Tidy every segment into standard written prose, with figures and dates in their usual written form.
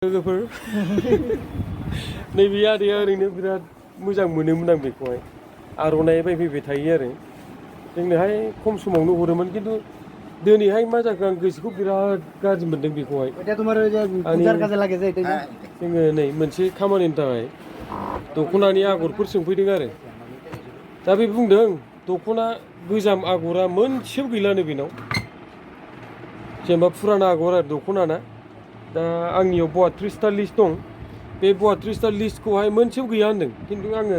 लोगोफोर नैबे आदैया ओरैनो बिराद मोजां मोनोमोन आं बेखौहाय आर'नाइ बायफैबाय थायो आरो जोंनोहाय खम समावनो हरोमोन खिन्थु दिनैहाय मा जाखो आं गोसोखौ बिराद गाज्रि मोनदों बेखौहाय जोङो नै मोनसे खामानिनि थाखाय दख'नानि आगरफोर सोंफैदों आरो दा बे बुंदों दख'ना गोजाम आगरा मोनसेबो गैलानो बेनाव जेनेबा फुराना आगर आरो दख'ना ना दा आंनियाव 32टा लिस्ट दं बे 32टा लिस्टखौहाय मोनसेबो गैया होनदों खिन्थु आङो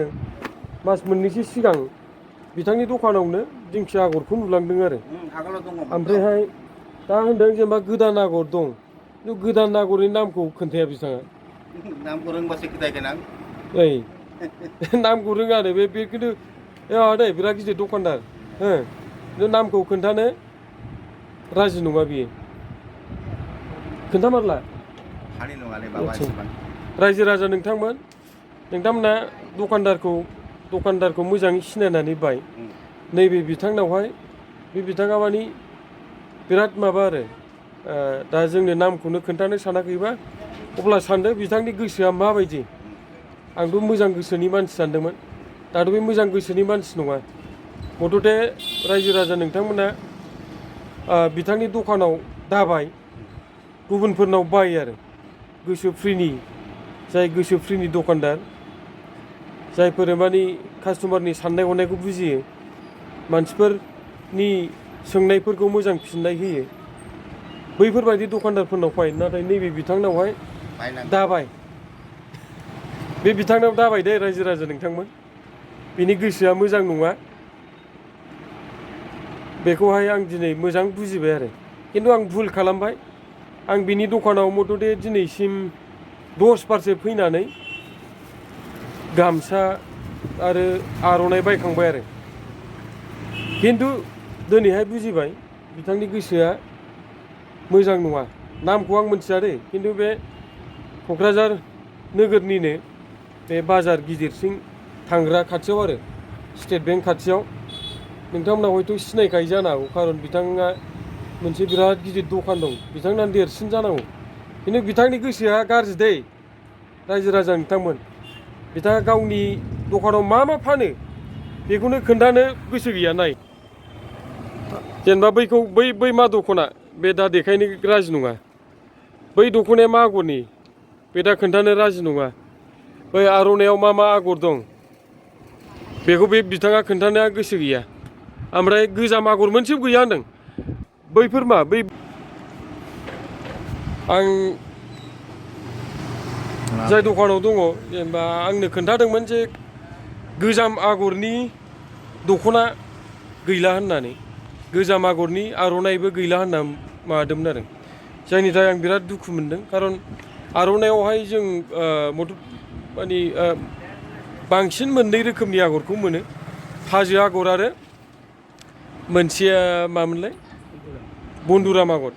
मास मोननैसो सिगां बिथांनि दखानावनो दिंखिया आगरखौ नुलांदों आरो ओमफ्रायहाय दा होनदों जेनेबा गोदान आगर दं खिन्थु गोदान आगरनि नामखौ खोन्थाया बिथाङा नामखौ रोंबासो खोन्थागोन आं ओइ नामखौ रोङानो बे खिन्थु दे बिराद गिदिर दखानदार हो नामखौ खोन्थानो राजि नङा बियो खोन्थामारला रायजो राजा नोंथांमोना दखानदारखौ मोजाङै सिनायनानै बाय नैबे बिथांनावहाय बे बिथाङा मानि बिराद माबा आरो दा जोंनो नामखौनो खोन्थानो सानाखैबा अब्ला सानदो बिथांनि गोसोआ माबायदि आंथ' मोजां गोसोनि मानसि सानदोंमोन दाथ' बे मोजां गोसोनि मानसि नङा मथथे रायजो राजा नोंथांमोना बिथांनि दखानाव दाबाय गुबुनफोरनाव बाय आरो गोसो फ्रिनि दखानदार जायफोर मानि कास्टमारनि साननाय हनायखौ बुजियो मानसिफोरनि सोंनायफोरखौ मोजां फिननाय होयो बैफोरबायदि दखानदारफोरनाव फै नाथाय नैबे बिथांनावहाय दाबाय बे बिथांनाव दाबाय दे रायजो राजा नोंथांमोन बिनि गोसोआ मोजां नङा बेखौहाय आं दिनै मोजां बुजिबाय आरो खिन्थु आं भुल खालामबाय आं बिनि दखानाव मथथे दिनैसिम 10 बारसो फैनानै गामसा आरो आर'नाइ बायखांबाय आरो खिन्थु दिनैहाय बुजिबाय बिथांनि गोसोआ मोजां नङा नामखौ आं मिथिया दे खिन्थु बे क'क्राझार नोगोरनिनो बे बाजार गिदिरसिं थांग्रा खाथियाव आरो स्टेट बेंक खाथियाव नोंथांमोना हयथ' सिनायखायो जानो हागौ खारन बिथाङा मोनसे बिराद गिदिर दखान दं बिथांना देरसिन जानांगौ खिन्थु बिथांनि गोसोआ गाज्रि दै रायजो राजा नोंथांमोन बिथाङा गावनि दखानाव मा फानो बेखौनो खोन्थानो गोसो गैया नाय जेनेबा बै मा दख'ना बे दा देखायनो राजि नङा बै दख'नाया मा आगरनि बे दा खोन्थानो राजि नङा बै आर'नाइयाव मा आगर दं बेखौ बे बिथाङा खोन्थानो गोसो गैया ओमफ्राय गोजाम आगर मोनसेबो गैया होनदों बैफोर मा बै आं जाय दखानाव दङ जेनेबा आंनो खोन्थादोंमोन जे गोजाम आगरनि दख'ना गैला होननानै गोजाम आगरनि आर'नाइबो गैला होनना माबादोंमोन आरो जायनि थाखाय आं बिराद दुखु मोनदों खारन आर'नाइयावहाय जों माने बांसिन मोननै रोखोमनि आगरखौ मोनो हाजो आगर आरो मोनसेया मामोनलाय बन्दुराम आगर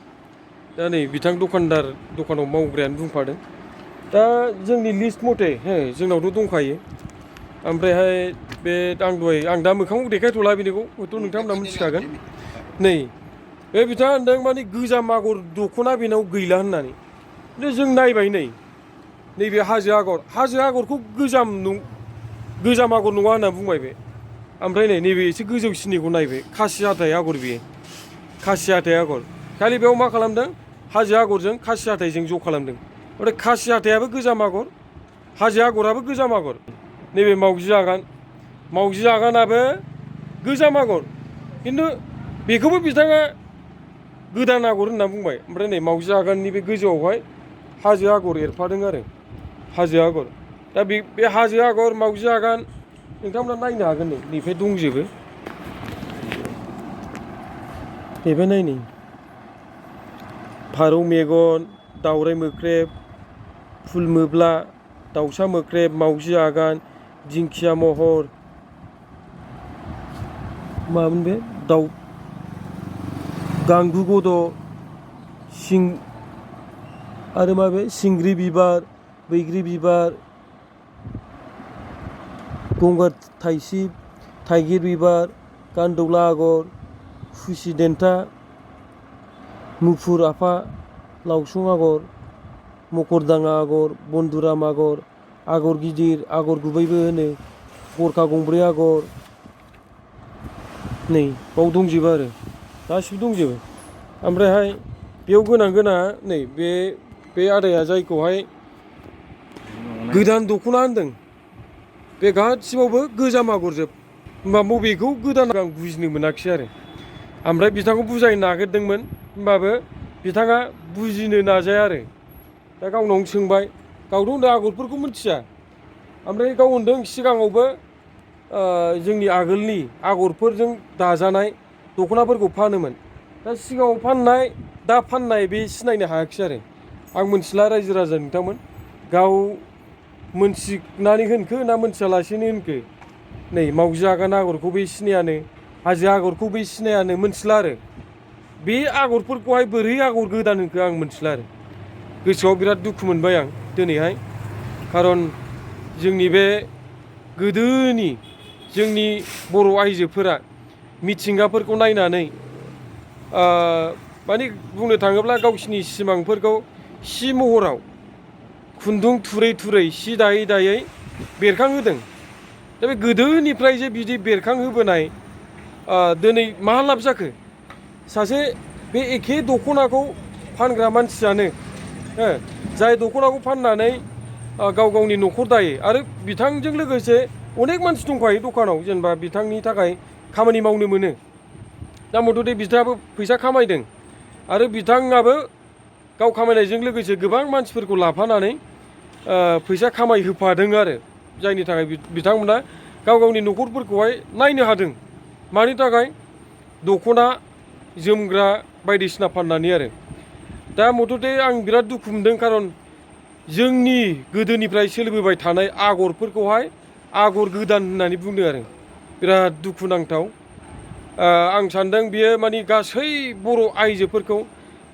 दा नै बिथां दखानाव मावग्रायानो बुंफादों दा जोंनि लिस्ट मथे जोंनावथ' दंखायो ओमफ्रायहाय बे आं दा मोखांखौ देखायथ'ला बेनिखौ हयथ' नोंथांमोना मिथिखागोन नै बे बिथाङा होनदों माने गोजाम आगर दख'ना बेनाव गैला होननानै खिन्थु जों नायबाय नैबे हाजो आगरखौ गोजाम आगर नङा होनना बुंबाय बे ओमफ्राय नैबे एसे गोजौसिनिखौ नायबाय खासि हाथाइ आगर बेयो खासि हाथाइ आगर खालि बेयाव मा खालामदों हाजो आगरजों खासि हाथाइजों ज' खालामदों ओमफ्राय खासि हाथाइयाबो गोजाम आगर हाजो आगराबो गोजाम आगर नैबे मावजि आगानाबो गोजाम आगर खिन्थु बेखौबो बिथाङा गोदान आगर होनना बुंबाय ओमफ्राय नै मावजि आगाननि बे गोजौआवहाय हाजो आगर एरफादों आरो हाजो आगर दा बे हाजो आगर मावजि आगान नोंथांमोना नायनो हागोन नैबे दंजोबो बेबो नायनि फारौ मेगन दावराइ मोख्रेब फुल मोब्ला दाउसा मोख्रेब मावजि आगान दिंखिया महर मामोन बे गांगु गद' आरो माबे सिंग्रि बिबार बैग्रि बिबार गंगार थाइसिब थाइगिर बिबार गान्दौला आगर खुसि देन्था मुफुर आफा लावसं आगर मकरदाङा आगर, बन्दुराम आगर, आगर गिदिर, आगर गुबैबो होनो, गरखा गंब्रै आगर, नै बाव दंजोबो आरो गासिबो दंजोबो। ओमफ्रायहाय बेयाव गोनां नै बे आदाया जायखौहाय गोदान दख'ना होनदों बे गासिबावबो गोजाम आगरजोब। होमबा बबेखौ गोदान आं बुजिनो मोनाखिसै आरो। ओमफ्राय बिथांखौ बुजायनो नागिरदोंमोन होमबाबो बिथाङा बुजिनो नाजाया आरो। दा गावनावनो सोंबाय, गावथ' होनदों आगरफोरखौ मिथिया। ओमफ्राय गाव होनदों सिगाङावबो जोंनि आगोलनि आगरफोरजों दाजानाय दख'नाफोरखौ फानोमोन। दा सिगाङाव फाननाय दा फाननाय बे सिनायनो हायाखिसै आरो। आं मिथिला रायजो राजा नोंथांमोन, गाव मोनथिनानै होनखो ना मोनथियालासेनो होनखो, नै मावजि आगान आगरखौ बे सिनायानो, हाजो आगरखौ बे सिनायानो, मोनथिला आरो। बे आगरफोरखौहाय बोरै आगर गोदान होनखो आं मोनथिला आरो। गोसोआव बिराद दुखु मोनबाय आं दिनैहाय। खारन जोंनि बे गोदोनि जोंनि बर' आइजोफोरा मिथिंगाफोरखौ नायनानै माने बुंनो थाङोब्ला गावसिनि सिमांफोरखौ सि महराव खुन्दुं थुरै थुरै सि दायै दायै बेरखांहोदों। दा बे गोदोनिफ्राय जे बिदि बेरखांहोबोनाय दिनै मा लाब जाखो? सासे बे एखे दख'नाखौ फानग्रा मानसियानो जाय दख'नाखौ फाननानै गाव गावनि न'खर दायो आरो बिथांजों लोगोसे अनेक मानसि दंखायो दखानाव, जेनेबा बिथांनि थाखाय खामानि मावनो मोनो। दा मथथे बिथाङाबो फैसा खामायदों आरो बिथाङाबो गाव खामायनायजों लोगोसे गोबां मानसिफोरखौ लाफानानै फैसा खामायहोफादों आरो। जायनि थाखाय बिथांमोना गाव गावनि न'खरफोरखौहाय नायनो हादों। मानि थाखाय? दख'ना जोमग्रा बायदिसिना फाननानै आरो। दा मथथे आं बिराद दुखु मोनदों, खारन जोंनि गोदोनिफ्राय सोलिबोबाय थानाय आगरफोरखौहाय आगर गोदान होननानै बुंदों आरो। बिराद दुखुनांथाव। आं सानदों बियो माने गासै बर' आइजोफोरखौ,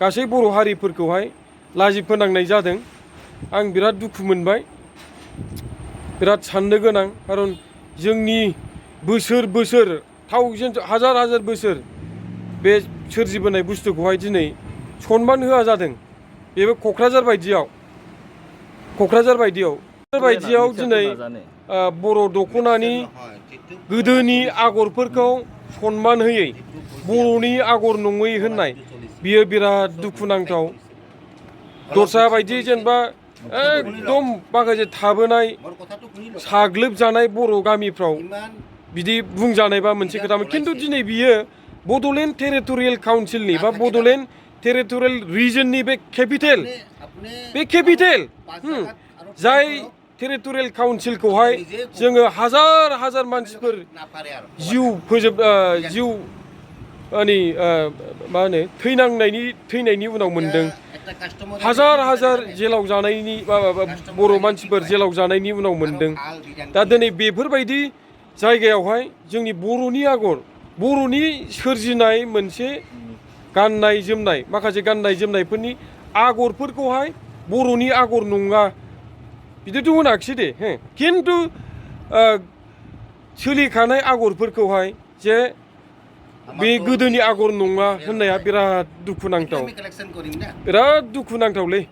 गासै बर' हारिफोरखौहाय लाजि फोनांनाय जादों। आं बिराद दुखु मोनबाय, बिराद साननो गोनां। खारन जोंनि बोसोर बोसोर हाजार हाजार बोसोर बे सोरजिबोनाय बुस्थुखौहाय दिनै सनमान होआ जादों। बेबो क'क्राझार बायदियाव दिनै बर' दख'नानि गोदोनि आगरफोरखौ सनमान होयै, बर'नि आगर नङै होननाय, बियो बिराद दुखुनांथाव। दस्रा बायदि जेनेबा एकदम माखासे थाबोनाय साग्लोबजानाय बर' गामिफ्राव बिदि बुंजानायबा मोनसे खोथामोन। खिन्थु दिनै बियो बड'लेण्ड टेरिटरियेल काउन्सिलनि बा बड'लेण्ड टेरिटरियेल रिजननि बे केपिटेल जाय टेरिटरियेल काउन्सिलखौहाय जोङो हाजार हाजार मानसिफोर जिउ माने मा होनो थैनायनि उनाव मोनदों। हाजार हाजार जेलाव जानायनि बर' मानसिफोर जेलाव जानायनि उनाव मोनदों। दा दिनै बेफोरबायदि जायगायावहाय जोंनि बर'नि आगर, बर'नि सोरजिनाय मोनसे गाननाय जोमनाय, माखासे गाननाय जोमनायफोरनि आगरफोरखौहाय बर'नि आगर नङा बिदिथ' होनाखिसै दे, खिन्थु सोलिखानाय आगरफोरखौहाय जे बे गोदोनि आगर नङा होननाया बिराद दुखुनांथाव, बिराद दुखुनांथावलै।